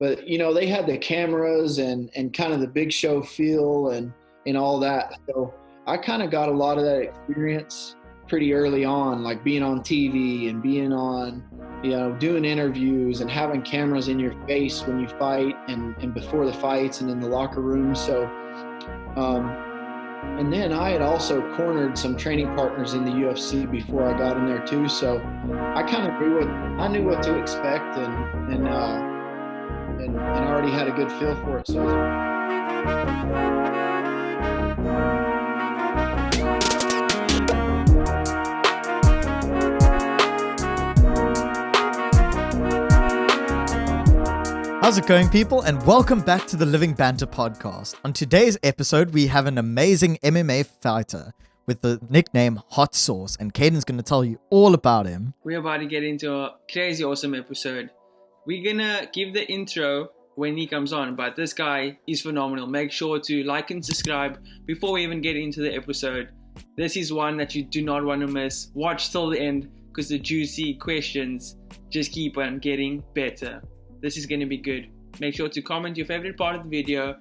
but they had the cameras and kind of the big show feel and all that. So I kind of got a lot of that experience pretty early on, like being on TV and being on, doing interviews and having cameras in your face when you fight and before the fights and in the locker room. So, and then I had also cornered some training partners in the UFC before I got in there too. So I kind of knew what to expect and already had a good feel for it. So. How's it going, people? And welcome back to the Living Banter Podcast. On today's episode, we have an amazing MMA fighter with the nickname Hot Sauce, and Caden's going to tell you all about him. We're about to get into a crazy awesome episode. We're going to give the intro when he comes on, but this guy is phenomenal. Make sure to like and subscribe before we even get into the episode. This is one that you do not want to miss. Watch till the end because the juicy questions just keep on getting better. This is going to be good. Make sure to comment your favorite part of the video,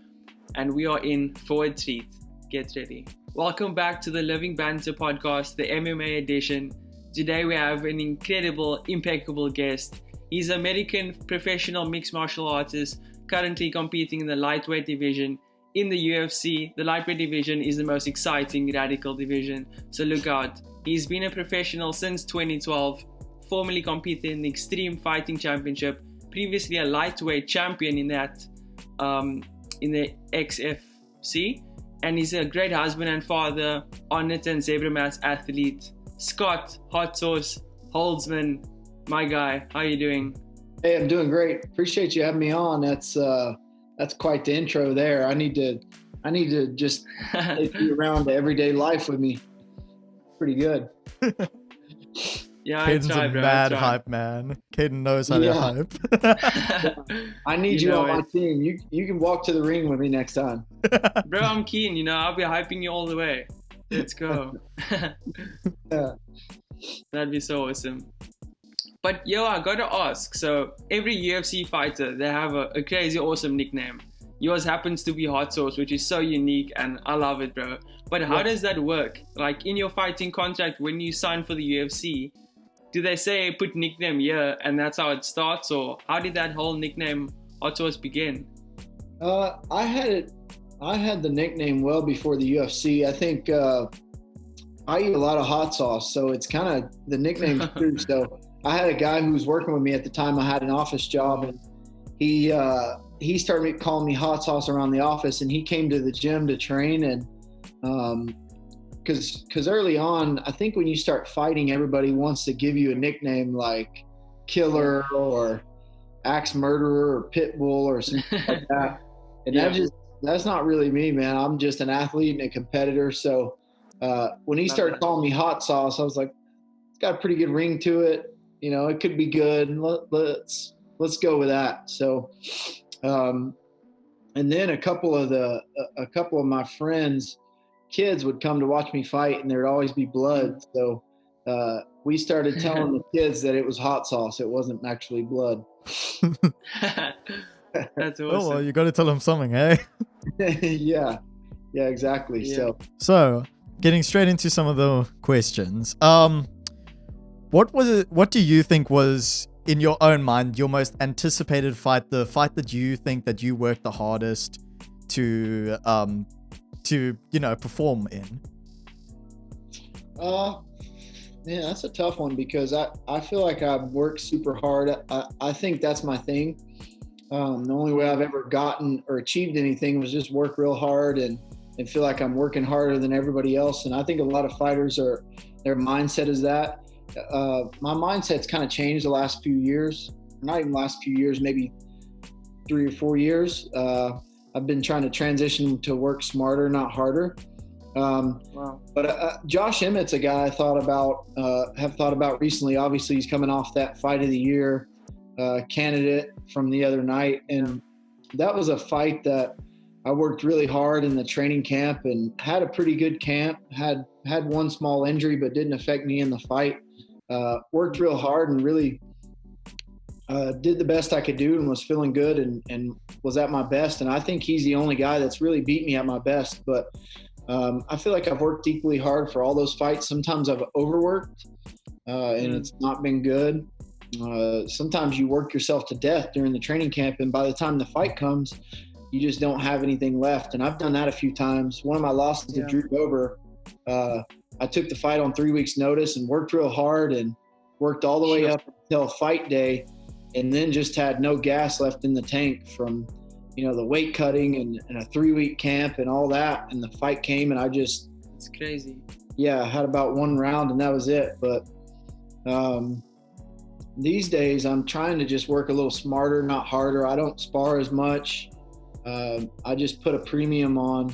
and we are in for a treat. Get ready. Welcome back to the Living Banter Podcast, the MMA edition. Today we have an incredible, impeccable guest. He's an American professional mixed martial artist, currently competing in the lightweight division in the UFC. The lightweight division is the most exciting radical division, so look out. He's been a professional since 2012, formerly competed in the Extreme Fighting Championship, previously a lightweight champion in that, in the XFC, and he's a great husband and father, Onnit and Zebra Mats athlete. Scott, Hot Sauce, Holtzman, my guy, how you doing? Hey, I'm doing great. Appreciate you having me on. That's quite the intro there. I need to just take you around to everyday life with me. Pretty good. Yeah, Caden's a mad hype man. Caden knows how to hype. I need you on my team. You can walk to the ring with me next time. Bro, I'm keen. I'll be hyping you all the way. Let's go. Yeah. That'd be so awesome. But I gotta ask. So every UFC fighter, they have a crazy awesome nickname. Yours happens to be Hot Sauce, which is so unique, and I love it, bro. But how does that work? Like in your fighting contract, when you sign for the UFC, do they say put nickname here and that's how it starts, or how did that whole nickname Hot Sauce begin? I had the nickname well before the UFC. I think I eat a lot of hot sauce, so it's kind of the nickname's true. So I had a guy who was working with me at the time. I had an office job, and he started calling me Hot Sauce around the office, and he came to the gym to train. And because early on, I think when you start fighting, everybody wants to give you a nickname like Killer or Axe Murderer or Pitbull or something like that. And that's not really me, man. I'm just an athlete and a competitor. So when he started calling me Hot Sauce, I was like, it's got a pretty good ring to it. It could be good. Let's go with that. So, and then a couple of my friends' kids would come to watch me fight, and there'd always be blood. So we started telling the kids that it was hot sauce. It wasn't actually blood. That's awesome. Oh, well, you got to tell them something, eh? Yeah, exactly. Yeah. So getting straight into some of the questions. What do you think was, in your own mind, your most anticipated fight, the fight that you think that you worked the hardest to perform in? Yeah, that's a tough one because I feel like I've worked super hard. I think that's my thing. The only way I've ever gotten or achieved anything was just work real hard and feel like I'm working harder than everybody else. And I think a lot of fighters their mindset is that. My mindset's kind of changed the last few years. Not even last few years, maybe 3 or 4 years. I've been trying to transition to work smarter, not harder. Wow. But Josh Emmett's a guy I have thought about recently. Obviously, he's coming off that Fight of the Year candidate from the other night. And that was a fight that I worked really hard in the training camp and had a pretty good camp. Had one small injury, but didn't affect me in the fight. Worked real hard and really did the best I could do and was feeling good and was at my best. And I think he's the only guy that's really beat me at my best. But I feel like I've worked equally hard for all those fights. Sometimes I've overworked and it's not been good. Sometimes you work yourself to death during the training camp, and by the time the fight comes, you just don't have anything left. And I've done that a few times. One of my losses to Drew Dober, I took the fight on 3 weeks notice and worked real hard and worked all the way up until fight day, and then just had no gas left in the tank from, the weight cutting and a 3-week camp and all that. And the fight came and it's crazy. I had about one round and that was it. But these days I'm trying to just work a little smarter, not harder. I don't spar as much. I just put a premium on,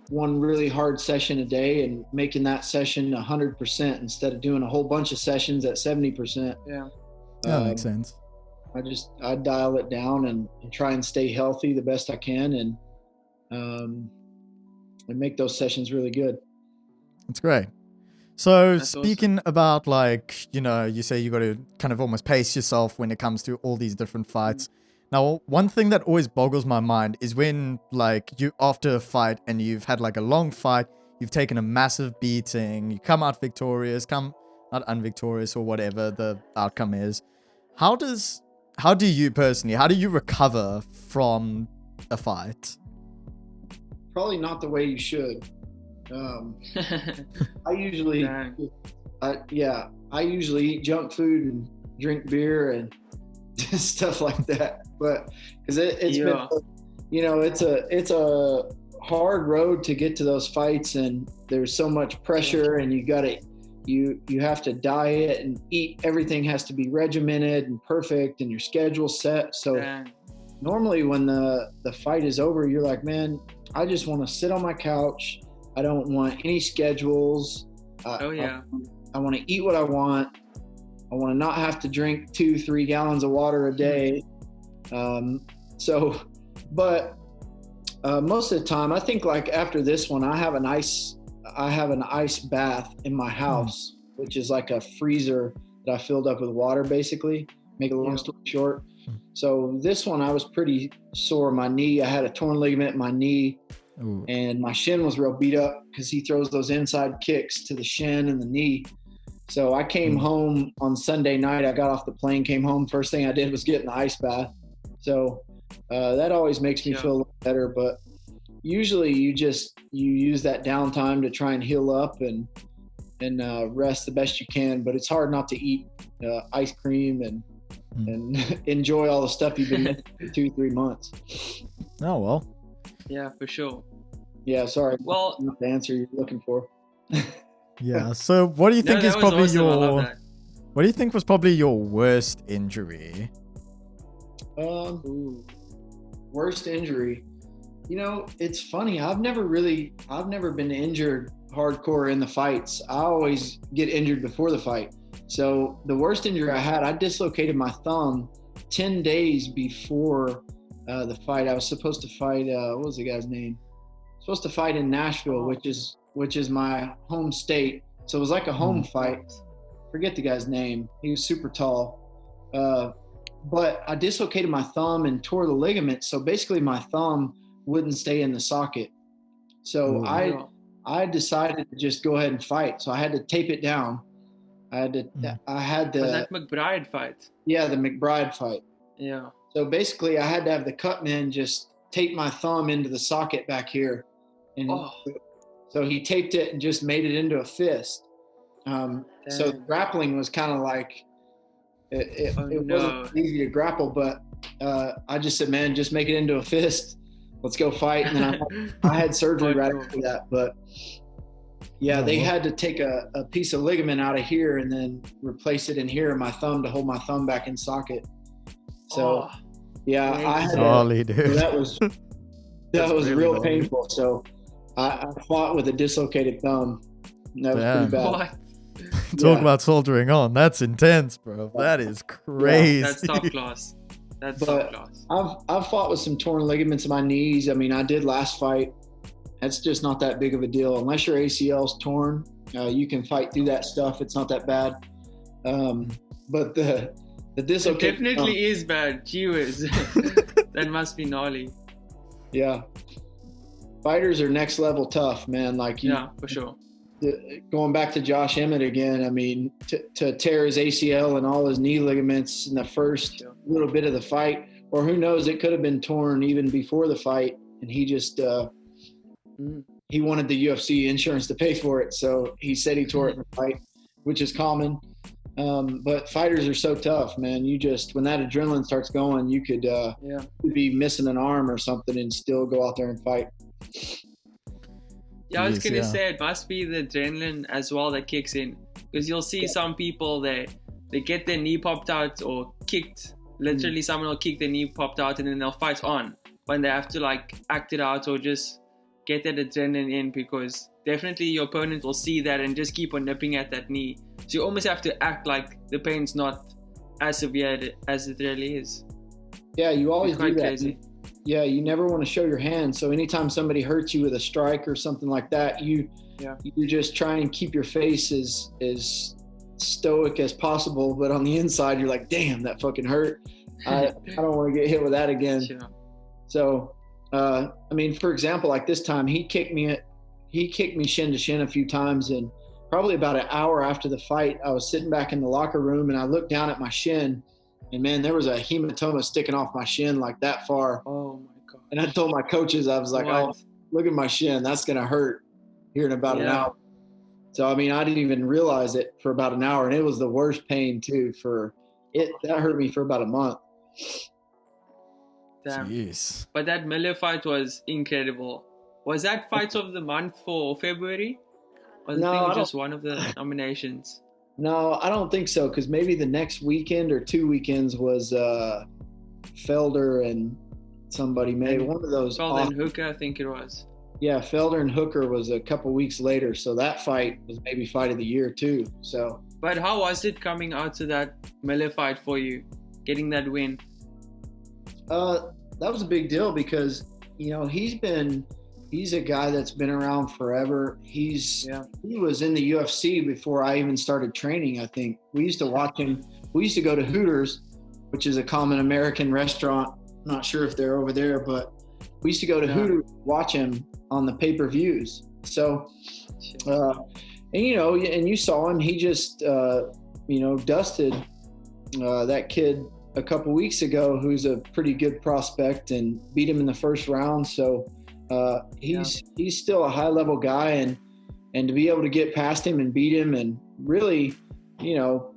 one really hard session a day and making that session 100% instead of doing a whole bunch of sessions at 70%. Yeah. That makes sense. I dial it down and try and stay healthy the best I can and make those sessions really good. That's great. So That's speaking about you say you got to kind of almost pace yourself when it comes to all these different fights. Now, one thing that always boggles my mind is when you after a fight and you've had a long fight, you've taken a massive beating, you come out victorious, not unvictorious or whatever the outcome is. How do you recover from a fight? Probably not the way you should. I usually eat junk food and drink beer and stuff like that. But because it's been, it's a hard road to get to those fights, and there's so much pressure, and you have to diet and eat. Everything has to be regimented and perfect, and your schedule set. So normally when the fight is over, you're like, man, I just want to sit on my couch. I don't want any schedules. I want to eat what I want. I want to not have to drink 2-3 gallons of water a day. But most of the time, I think after this one, I have an ice bath in my house, which is like a freezer that I filled up with water, basically. Make a long story short. So this one, I was pretty sore. My knee, I had a torn ligament in my knee. Ooh. And my shin was real beat up because he throws those inside kicks to the shin and the knee. So I came home on Sunday night. I got off the plane, came home. First thing I did was get in the ice bath. So that always makes me feel a little better. But usually you use that downtime to try and heal up and rest the best you can. But it's hard not to eat ice cream and enjoy all the stuff you've been missing for 2-3 months. Oh, well. Yeah, for sure. Yeah, sorry. Well, not the answer you're looking for. Yeah. So, what do you think is probably what do you think was probably your worst injury? Worst injury. It's funny. I've never been injured hardcore in the fights. I always get injured before the fight. So the worst injury I had, I dislocated my thumb 10 days before the fight. I was supposed to fight, what was the guy's name? Supposed to fight in Nashville, which is my home state. So it was like a home fight. Forget the guy's name. He was super tall. But I dislocated my thumb and tore the ligament. So basically my thumb wouldn't stay in the socket. So I decided to just go ahead and fight. So I had to tape it down. Was that McBride fight? Yeah, the McBride fight. Yeah. So basically I had to have the cut man just tape my thumb into the socket back here. And so he taped it and just made it into a fist. So grappling was kind of like, it wasn't easy to grapple, but I just said, man, just make it into a fist. Let's go fight. And then I had surgery right after that. But they had to take a piece of ligament out of here and then replace it in here in my thumb to hold my thumb back in socket. So I had that was real painful. So I fought with a dislocated thumb. That was pretty bad. What? Talk about soldiering on. That's intense, bro. That is crazy. That's top class. Top class. I've fought with some torn ligaments in my knees. I mean, I did last fight. That's just not that big of a deal. Unless your ACL's torn, you can fight through that stuff. It's not that bad. but the It dislocation definitely is bad. Gee whiz. That must be gnarly. Yeah, fighters are next level tough, man. Like Yeah, for sure. Going back to Josh Emmett again, I mean, to tear his ACL and all his knee ligaments in the first little bit of the fight, or who knows, it could have been torn even before the fight, and he just he wanted the UFC insurance to pay for it, so he said he tore it in the fight, which is common. But fighters are so tough, man. You just, when that adrenaline starts going, you could be missing an arm or something and still go out there and fight. Yeah, I was going to say, it must be the adrenaline as well that kicks in. Because you'll see some people, they get their knee popped out or kicked. Literally, someone will kick their knee popped out and then they'll fight on. When they have to like act it out or just get that adrenaline in, because definitely your opponent will see that and just keep on nipping at that knee. So you almost have to act like the pain's not as severe as it really is. Yeah, you always do that. Crazy. Yeah, you never want to show your hand. So anytime somebody hurts you with a strike or something like that, you just try and keep your face as stoic as possible. But on the inside, you're like, damn, that fucking hurt. I don't want to get hit with that again. Sure. So, I mean, for example, like this time, he kicked me shin to shin a few times, and probably about an hour after the fight, I was sitting back in the locker room and I looked down at my shin. And man, there was a hematoma sticking off my shin like that far. Oh my God. And I told my coaches, I was like, oh, look at my shin. That's going to hurt here in about an hour. So, I mean, I didn't even realize it for about an hour. And it was the worst pain too that hurt me for about a month. Damn. Jeez. But that Miller fight was incredible. Was that fight of the month for February? Or the thing was just one of the nominations? No, I don't think so, because maybe the next weekend or 2 weekends was Felder and somebody, maybe one of those. Felder and Hooker, I think it was. Yeah, Felder and Hooker was a couple weeks later, so that fight was maybe fight of the year too. So. But how was it coming out to that Miller fight for you, getting that win? That was a big deal because, you know, he's a guy that's been around forever. He was in the UFC before I even started training, I think. We used to watch him. We used to go to Hooters, which is a common American restaurant. I'm not sure if they're over there, but we used to go to Hooters, watch him on the pay-per-views. So, and you saw him. He just, dusted that kid a couple weeks ago, who's a pretty good prospect, and beat him in the first round. So, he's still a high level guy, and to be able to get past him and beat him, and really, you know,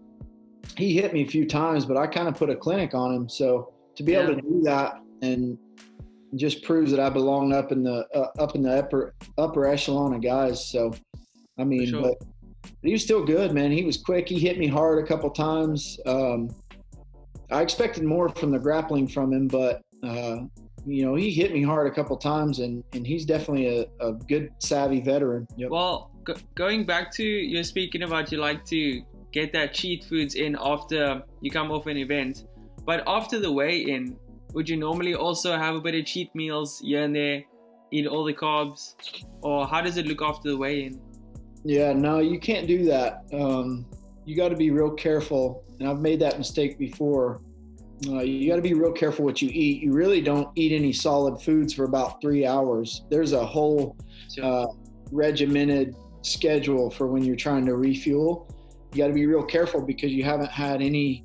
he hit me a few times, but I kind of put a clinic on him. So to be able to do that and just proves that I belong up in the upper echelon of guys. So, I mean, but he was still good, man. He was quick. He hit me hard a couple times. I expected more from the grappling from him, but he hit me hard a couple times, and he's definitely a good, savvy veteran. Yep. Well, going back to you're speaking about, you like to get that cheat foods in after you come off an event, but after the weigh-in, would you normally also have a bit of cheat meals here and there, eat all the carbs, or how does it look after the weigh-in? Yeah, no, you can't do that. You got to be real careful, and I've made that mistake before. You got to be real careful what you eat. You really don't eat any solid foods for about 3 hours. There's a whole regimented schedule for when you're trying to refuel. You got to be real careful because you haven't had any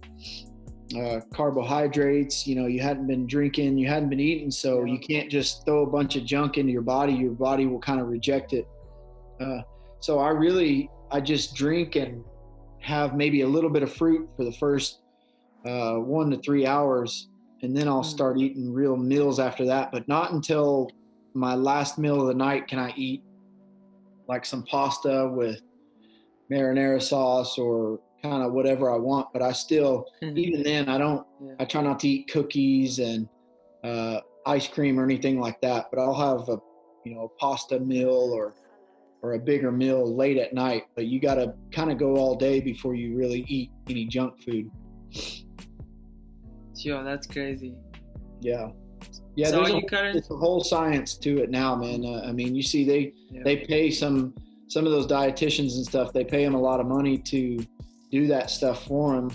carbohydrates. You know, you hadn't been drinking, you hadn't been eating, so you can't just throw a bunch of junk into your body. Your body will kind of reject it. So I just drink and have maybe a little bit of fruit for the first 1 to 3 hours, and then I'll start eating real meals after that, but not until my last meal of the night can I eat like some pasta with marinara sauce or kind of whatever I want. But I still, even then, I try not to eat cookies and ice cream or anything like that, but I'll have a pasta meal or a bigger meal late at night. But you got to kind of go all day before you really eat any junk food. Sure, that's crazy. Yeah, so it's a whole science to it now, man. I mean, you see, they pay some of those dietitians and stuff. They pay them a lot of money to do that stuff for them.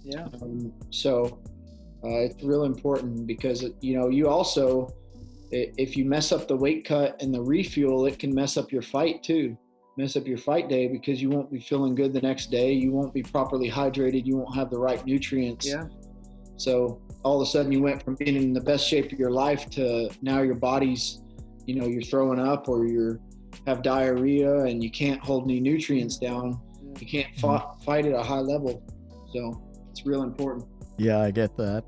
Yeah. So it's real important because, you also, if you mess up the weight cut and the refuel, it can mess up your fight too. Mess up your fight day because you won't be feeling good the next day. You won't be properly hydrated. You won't have the right nutrients. Yeah. So all of a sudden you went from being in the best shape of your life to now your body's, you're throwing up or you have diarrhea and you can't hold any nutrients down. You can't fight at a high level. So it's real important. Yeah, I get that.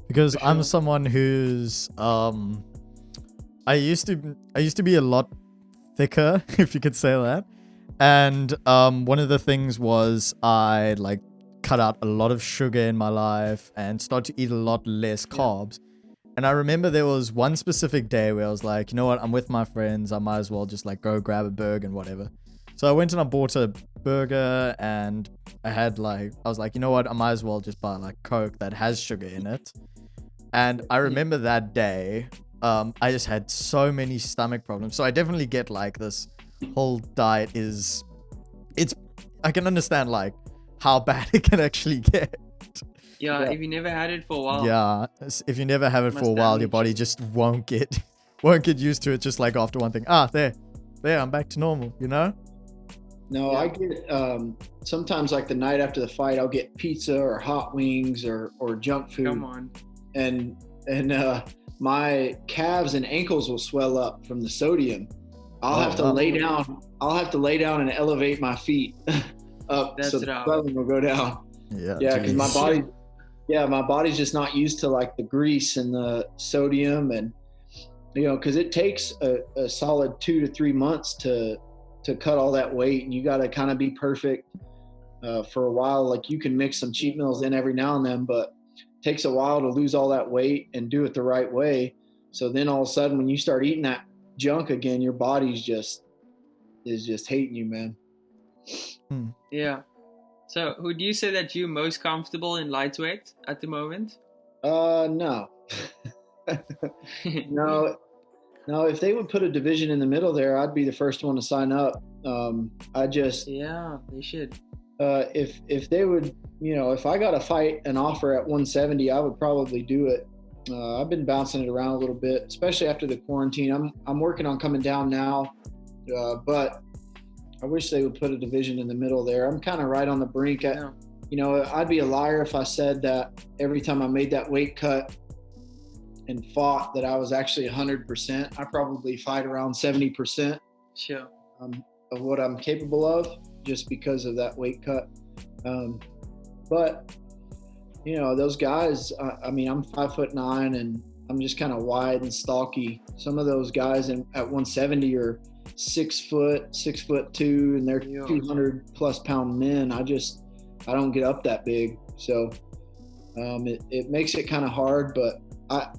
Because For sure. I'm someone who's I used to be a lot thicker, if you could say that. And one of the things was I like cut out a lot of sugar in my life and started to eat a lot less carbs. And I remember there was one specific day where I was like, you know what, I'm with my friends, I might as well just like go grab a burger and whatever. So I went and I bought a burger and I was like, you know what, I might as well just buy like Coke that has sugar in it. And I remember that day, I just had so many stomach problems. So I definitely get like this whole diet I can understand like how bad it can actually get. Yeah, if you never had it for a while. Yeah, if you never have it for a while, your body just won't get used to it. Just like after one thing, there, I'm back to normal. No, I get sometimes like the night after the fight, I'll get pizza or hot wings or junk food. Come on. And my calves and ankles will swell up from the sodium. I'll have to lay down. I'll have to lay down and elevate my feet up so the swelling will go down. Yeah, because my body's just not used to like the grease and the sodium, and because it takes a solid 2 to 3 months to cut all that weight, and you got to kind of be perfect for a while. Like you can mix some cheat meals in every now and then, but it takes a while to lose all that weight and do it the right way. So then all of a sudden, when you start eating that junk again, your body's just hating you, man. Yeah. So would you say that you're most comfortable in lightweight at the moment? No. No, if they would put a division in the middle there, I'd be the first one to sign up. Yeah, they should. If they would, if I got an offer at 170, I would probably do it. I've been bouncing it around a little bit, especially after the quarantine. I'm working on coming down now, but I wish they would put a division in the middle there. I'm kind of right on the brink. I'd be a liar if I said that every time I made that weight cut and fought that I was actually 100%. I probably fight around 70%. Sure. Of what I'm capable of, just because of that weight cut. But those guys, I'm 5'9" and I'm just kind of wide and stocky. Some of those guys at 170 are 6 foot, 6'2", and they're 200 plus pound men. I don't get up that big. So it makes it kind of hard, but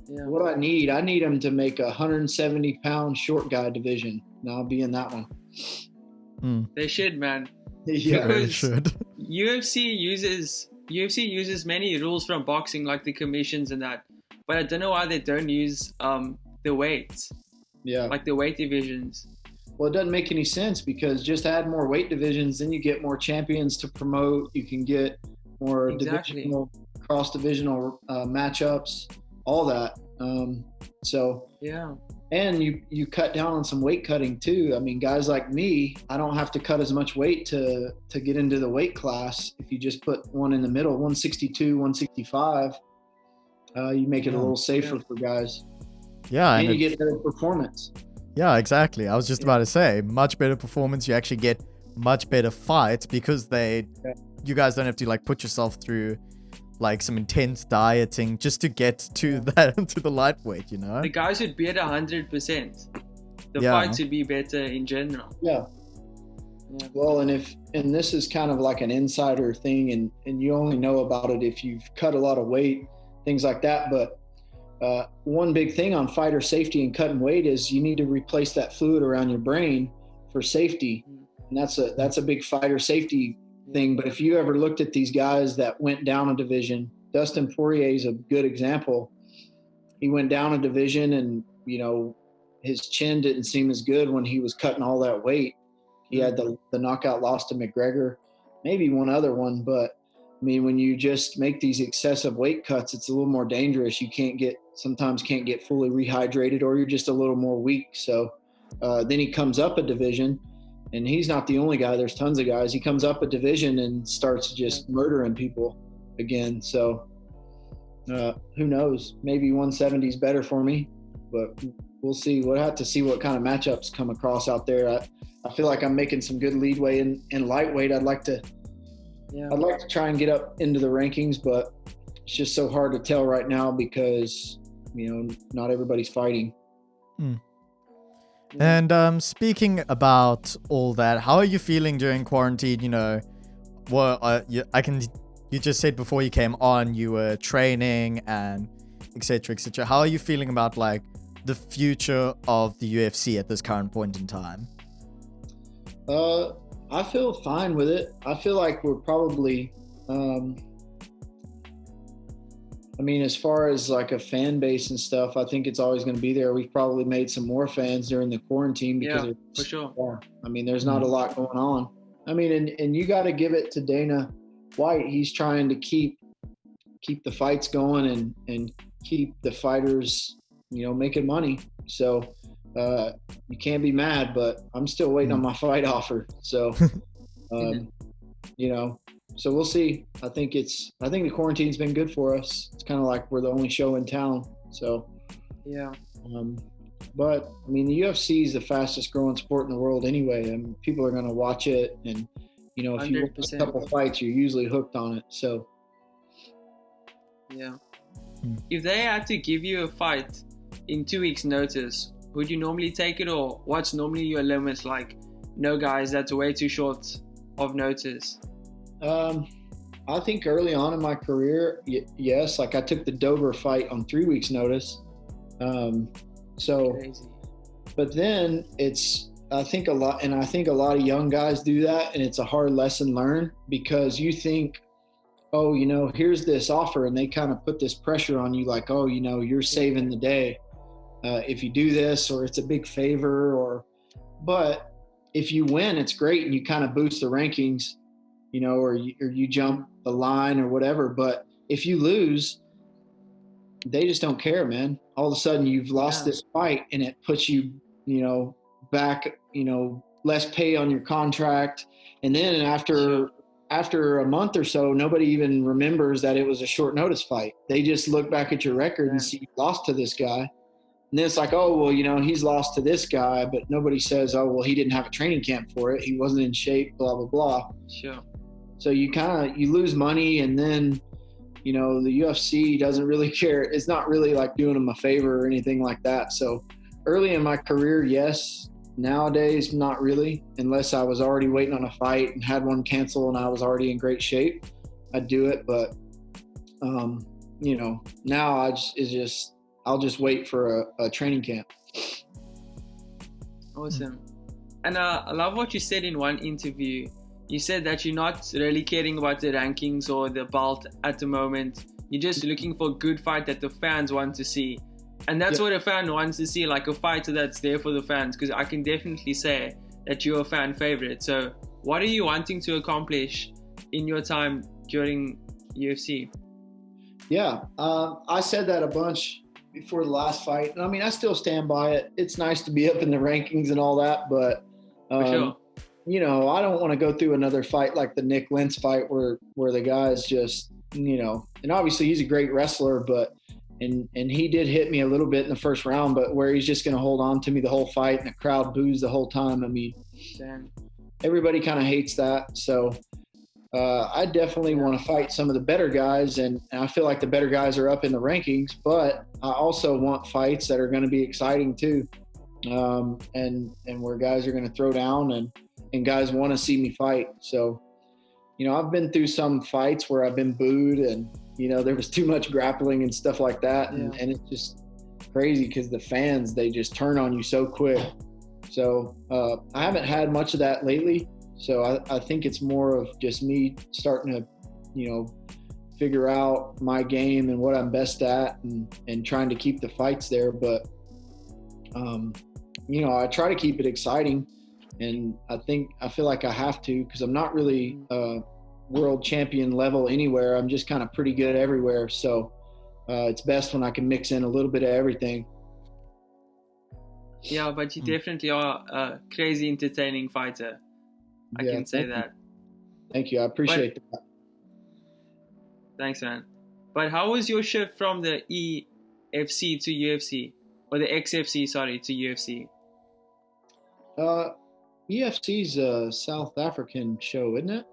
what I need them to make a 170 pound short guy division, and I'll be in that one. They should, man. Yeah, they should. UFC uses many rules from boxing, like the commissions and that, but I don't know why they don't use the weights. Yeah, like the weight divisions. Well, it doesn't make any sense, because just add more weight divisions, then you get more champions to promote. You can get more divisional, cross-divisional matchups, all that. And you cut down on some weight cutting too. I mean, guys like me, I don't have to cut as much weight to get into the weight class. If you just put one in the middle, 162, 165, you make it a little safer for guys. Yeah, and you get better performance. Yeah, exactly. I was just about to say, much better performance. You actually get much better fights because you guys don't have to like put yourself through like some intense dieting just to get to the lightweight, The guys would be at 100%. The fights would be better in general. Yeah. Well, and this is kind of like an insider thing, and you only know about it if you've cut a lot of weight, things like that. But one big thing on fighter safety and cutting weight is you need to replace that fluid around your brain for safety, and that's a big fighter safety thing. But if you ever looked at these guys that went down a division, Dustin Poirier is a good example. He went down a division, and his chin didn't seem as good when he was cutting all that weight. He had the knockout loss to McGregor, maybe one other one, but I mean, when you just make these excessive weight cuts, it's a little more dangerous. You sometimes can't get fully rehydrated, or you're just a little more weak. So then he comes up a division, and he's not the only guy. There's tons of guys. He comes up a division and starts just murdering people again. So who knows? Maybe 170 is better for me, but we'll see. We'll have to see what kind of matchups come across out there. I feel like I'm making some good leadway in lightweight. I'd like to try and get up into the rankings, but it's just so hard to tell right now because, not everybody's fighting. And speaking about all that, how are you feeling during quarantine? You just said before you came on, you were training and etc. etc. How are you feeling about like the future of the UFC at this current point in time? I feel fine with it. I feel like we're probably, as far as like a fan base and stuff, I think it's always going to be there. We've probably made some more fans during the quarantine because for sure. There's not a lot going on. And you got to give it to Dana White. He's trying to keep the fights going and keep the fighters, making money. So you can't be mad, but I'm still waiting on my fight offer. So, so we'll see. I think the quarantine's been good for us. It's kind of like we're the only show in town. So, yeah. But the UFC is the fastest growing sport in the world anyway. People are going to watch it, and if you watch a couple fights, you're usually hooked on it. So, yeah. If they had to give you a fight in 2 weeks' notice, would you normally take it, or what's normally your limits? Like, no, guys, that's way too short of notice. I think early on in my career, yes. Like I took the Dover fight on 3 weeks' notice. Crazy. But then I think a lot of young guys do that, and it's a hard lesson learned because you think, oh, here's this offer, and they kind of put this pressure on you, like, oh, you're saving the day if you do this, or it's a big favor, but if you win, it's great, and you kind of boost the rankings, or you jump the line or whatever. But if you lose, they just don't care, man. All of a sudden you've lost this fight, and it puts you, back, less pay on your contract. And then after a month or so, nobody even remembers that it was a short notice fight. They just look back at your record and see you lost to this guy. And then it's like, oh, well, he's lost to this guy, but nobody says, oh, well, he didn't have a training camp for it. He wasn't in shape, blah, blah, blah. Sure. So you lose money, and then, the UFC doesn't really care. It's not really like doing them a favor or anything like that. So early in my career, yes. Nowadays, not really, unless I was already waiting on a fight and had one cancel and I was already in great shape, I'd do it. But, now I'll just wait for a training camp. Awesome. And I love what you said in one interview. You said that you're not really caring about the rankings or the belt at the moment. You're just looking for a good fight that the fans want to see. And that's what a fan wants to see, like a fighter that's there for the fans, because I can definitely say that you're a fan favorite. So what are you wanting to accomplish in your time during UFC? Yeah, I said that a bunch before the last fight. And I still stand by it. It's nice to be up in the rankings and all that, but for sure. I don't want to go through another fight like the Nick Lentz fight where the guy's just, and obviously he's a great wrestler, but and he did hit me a little bit in the first round, but where he's just going to hold on to me the whole fight and the crowd boos the whole time. Everybody kind of hates that. So I definitely want to fight some of the better guys, and I feel like the better guys are up in the rankings, but I also want fights that are going to be exciting too. And where guys are going to throw down and guys want to see me fight. So, I've been through some fights where I've been booed and, there was too much grappling and stuff like that. And it's just crazy because the fans, they just turn on you so quick. So I haven't had much of that lately. So I think it's more of just me starting to, figure out my game and what I'm best at and trying to keep the fights there. But, I try to keep it exciting. And I feel like I have to, because I'm not really world champion level anywhere. I'm just kind of pretty good everywhere. So it's best when I can mix in a little bit of everything. Yeah, but you definitely are a crazy entertaining fighter. I can say that. Thank you. I appreciate that. Thanks, man. But how was your shift from the EFC to UFC? Or the XFC, sorry, to UFC? EFC's a South African show, isn't it?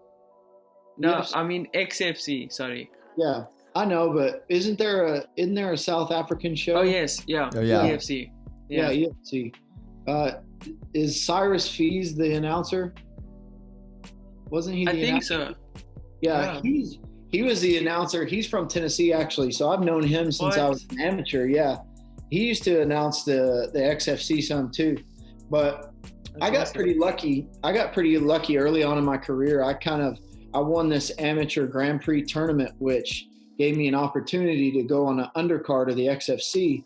No, UFC? I mean XFC, sorry. Yeah, I know, but isn't there a South African show? Oh, yes, yeah. Oh, yeah. EFC. Yeah, UFC. Is Cyrus Fees the announcer? Wasn't he the think announcer? so. Yeah, he was the announcer. He's from Tennessee, actually, so I've known him since I was an amateur. Yeah, he used to announce the XFC some too, but I got pretty lucky. I got pretty lucky early on in my career. I won this amateur Grand Prix tournament, which gave me an opportunity to go on an undercard of the XFC,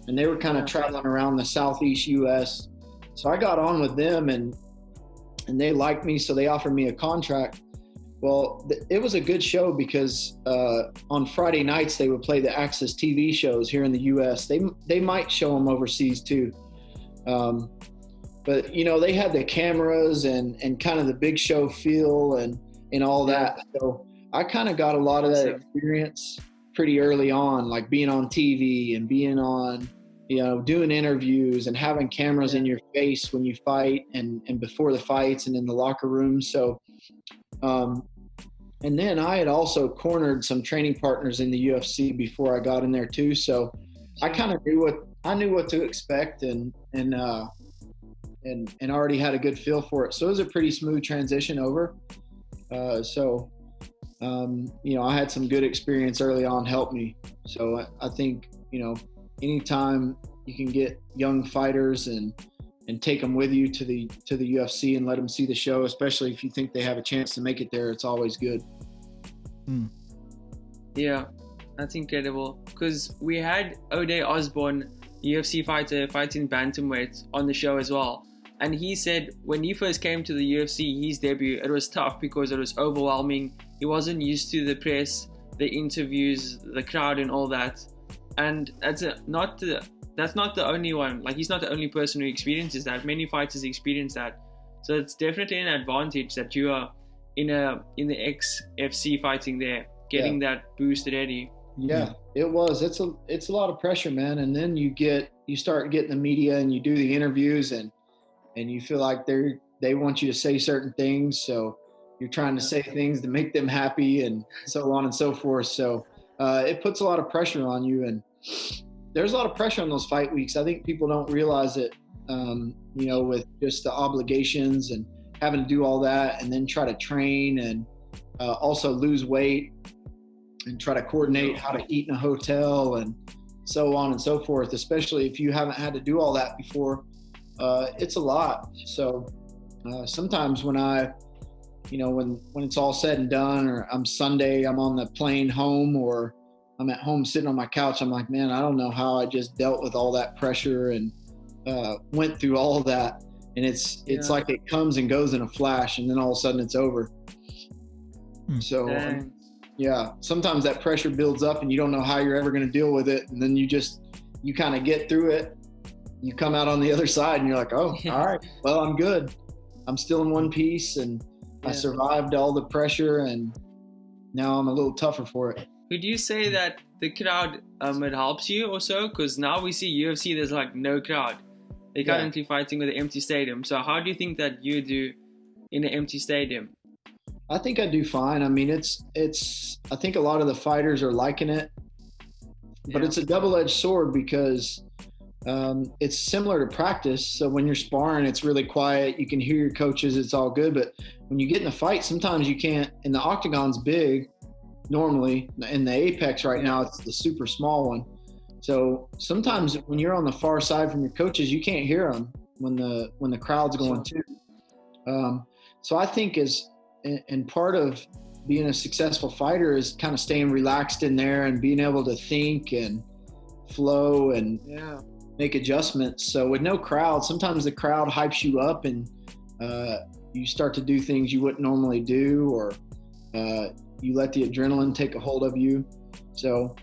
and they were kind of traveling around the Southeast U.S. So I got on with them, and they liked me, so they offered me a contract. Well, it was a good show because on Friday nights they would play the Access TV shows here in the U.S. They might show them overseas too, but they had the cameras and kind of the big show feel and all that. So I kind of got a lot of that experience pretty early on, like being on TV and being on, doing interviews and having cameras in your face when you fight and before the fights and in the locker room. So, and then I had also cornered some training partners in the UFC before I got in there too. So I kind of knew what to expect and already had a good feel for it. So it was a pretty smooth transition over. I had some good experience early on, helped me. So I think, anytime you can get young fighters and take them with you to the UFC and let them see the show, especially if you think they have a chance to make it there, it's always good. Yeah, that's incredible. Because we had O'Day Osborne, UFC fighter, fighting bantamweight on the show as well. And he said when he first came to the UFC, his debut, it was tough because it was overwhelming. He wasn't used to the press, the interviews, the crowd and all that. And that's not the only one. Like, he's not the only person who experiences that. Many fighters experience that. So it's definitely an advantage that you are in the XFC fighting there, getting that boost ready. Yeah, it was. It's a lot of pressure, man. And then you start getting the media and you do the interviews and you feel like they want you to say certain things. So you're trying to say things to make them happy and so on and so forth. So it puts a lot of pressure on you, and there's a lot of pressure on those fight weeks. I think people don't realize it, with just the obligations and having to do all that and then try to train and also lose weight and try to coordinate how to eat in a hotel and so on and so forth, especially if you haven't had to do all that before. It's a lot. So sometimes when when it's all said and done, or I'm on the plane home, or I'm at home sitting on my couch, I'm like, man, I don't know how I just dealt with all that pressure and went through all of that. And it's like it comes and goes in a flash, and then all of a sudden it's over. So sometimes that pressure builds up and you don't know how you're ever going to deal with it. And then you kind of get through it. You come out on the other side and you're like, oh, all right, well, I'm good. I'm still in one piece, and I survived all the pressure, and now I'm a little tougher for it. Would you say that the crowd it helps you also? Because now we see UFC, there's like no crowd. They're currently fighting with an empty stadium. So how do you think that you do in an empty stadium? I think I do fine. I mean, I think a lot of the fighters are liking it, but it's a double-edged sword because it's similar to practice. So when you're sparring, it's really quiet. You can hear your coaches. It's all good. But when you get in a fight, sometimes you can't. And the octagon's big normally. In the Apex right now, it's the super small one. So sometimes when you're on the far side from your coaches, you can't hear them when the crowd's going too. So I think and part of being a successful fighter is kind of staying relaxed in there and being able to think and flow and make adjustments. So with no crowd, sometimes the crowd hypes you up and you start to do things you wouldn't normally do, or You let the adrenaline take a hold of you. So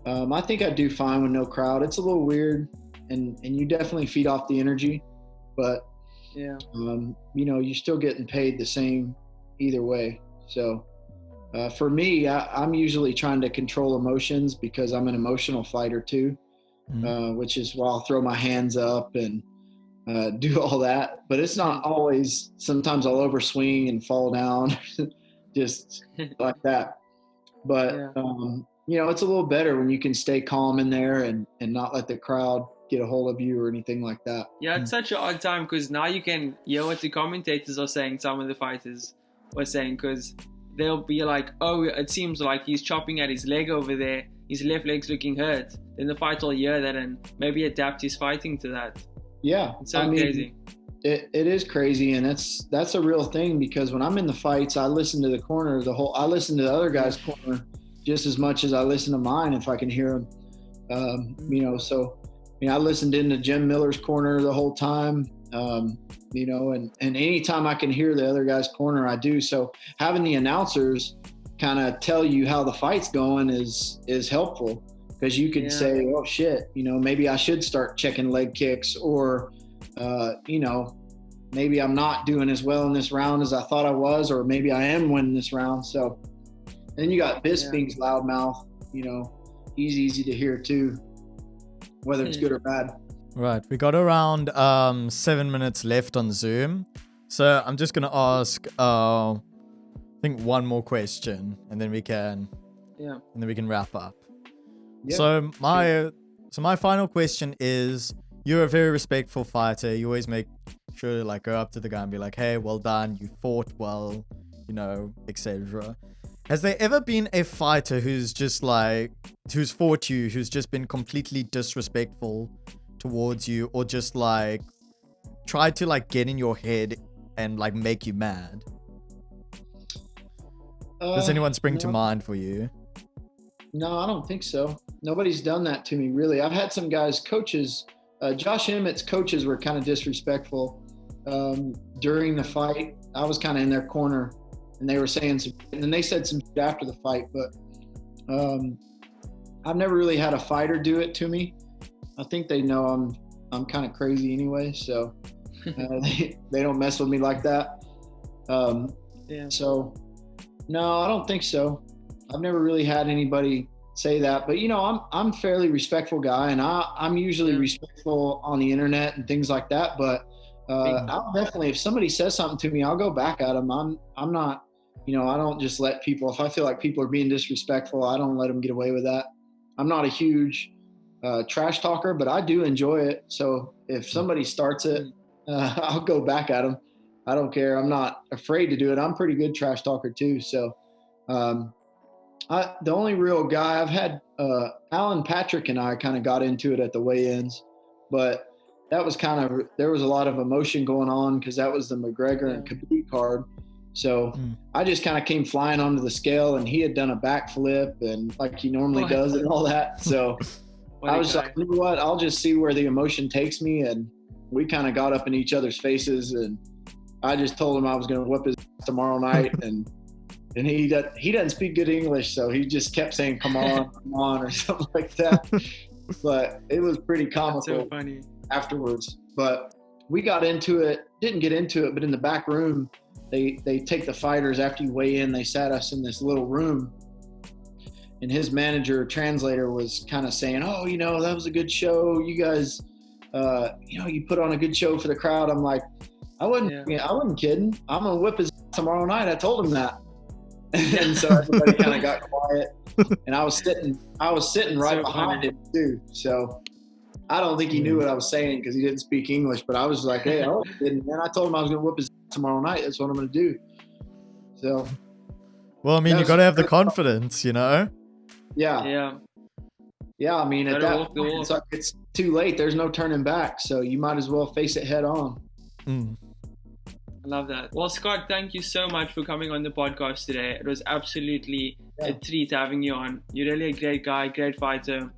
I think I do fine with no crowd. It's a little weird, and you definitely feed off the energy, but Yeah. You're still getting paid the same either way. So for me, I'm usually trying to control emotions because I'm an emotional fighter too, which is why I'll throw my hands up and do all that. But it's not always. Sometimes I'll overswing and fall down, just like that. But it's a little better when you can stay calm in there and not let the crowd get a hold of you or anything like that. Yeah, it's such an odd time because now you can hear what the commentators are saying, some of the fighters were saying, because they'll be like, oh, it seems like he's chopping at his leg over there, his left leg's looking hurt. Then the fighter will hear that and maybe adapt his fighting to that. Yeah. It's so crazy. It is crazy, and that's a real thing, because when I'm in the fights, I listen to the corner, I listen to the other guy's corner just as much as I listen to mine if I can hear him. I listened into Jim Miller's corner the whole time, and anytime I can hear the other guy's corner, I do. So having the announcers kind of tell you how the fight's going is helpful, because you could say, oh shit, maybe I should start checking leg kicks, or, maybe I'm not doing as well in this round as I thought I was, or maybe I am winning this round. So then you got Bisping's loudmouth, he's easy to hear too, whether it's good or bad. Right, we got around 7 minutes left on Zoom, so I'm just gonna ask I think one more question, and then we can wrap up. Yeah. So my final question is, you're a very respectful fighter. You always make sure to go up to the guy and be like, hey, well done, you fought well, etc. Has there ever been a fighter who's fought you, who's just been completely disrespectful towards you, or just tried to get in your head and make you mad? Does anyone spring to mind for you? No, I don't think so. Nobody's done that to me, really. I've had some guys, coaches, Josh Emmett's coaches were kind of disrespectful during the fight. I was kind of in their corner, and they were saying some, and they said some shit after the fight, but I've never really had a fighter do it to me. I think they know I'm kind of crazy anyway, so they don't mess with me like that. So no, I don't think so. I've never really had anybody say that, but I'm a fairly respectful guy, and I'm usually respectful on the internet and things like that. But I'll definitely, if somebody says something to me, I'll go back at them. I'm not, I don't just let people, if I feel like people are being disrespectful, I don't let them get away with that. I'm not a huge trash talker, but I do enjoy it. So if somebody starts it, I'll go back at them. I don't care. I'm not afraid to do it. I'm a pretty good trash talker too. So the only real guy I've had, Alan Patrick and I kind of got into it at the weigh-ins, but that was there was a lot of emotion going on because that was the McGregor and Khabib card. So I just kind of came flying onto the scale, and he had done a backflip and like he normally does and all that. So I was like, you know what, I'll just see where the emotion takes me. And we kind of got up in each other's faces, and I just told him I was going to whip his ass tomorrow night. And he doesn't speak good English, so he just kept saying, come on, or something like that. But it was pretty comical. So funny. Afterwards. But we got into it, didn't get into it, but in the back room, they take the fighters after you weigh in. They sat us in this little room, and his manager, translator, was kind of saying, oh, that was a good show. You guys, you put on a good show for the crowd. I'm like, I wasn't kidding. I'm going to whip his ass tomorrow night. I told him that. And so everybody kind of got quiet, and I was sitting right behind him too. So I don't think he knew what I was saying because he didn't speak English, but I was like, hey, man, I told him I was going to whip his ass tomorrow night. That's what I'm going to do. So. Well, I mean, you got to have the confidence, Yeah. Yeah. I mean, at that point, it's too late. There's no turning back. So you might as well face it head on. I love that. Well, Scott, thank you so much for coming on the podcast today. It was absolutely a treat having you on. You're really a great guy, great fighter.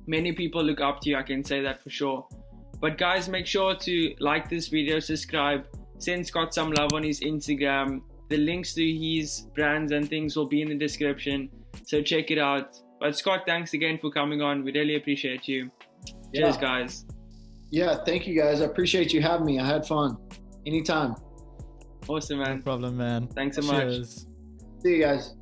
Many people look up to you, I can say that for sure. But guys, make sure to like this video, subscribe, send Scott some love on his Instagram. The links to his brands and things will be in the description. So check it out. But Scott, thanks again for coming on. We really appreciate you. Cheers, guys. Yeah, thank you guys. I appreciate you having me. I had fun. Anytime. Awesome, man. No problem, man. Thanks so much. Cheers. See you guys.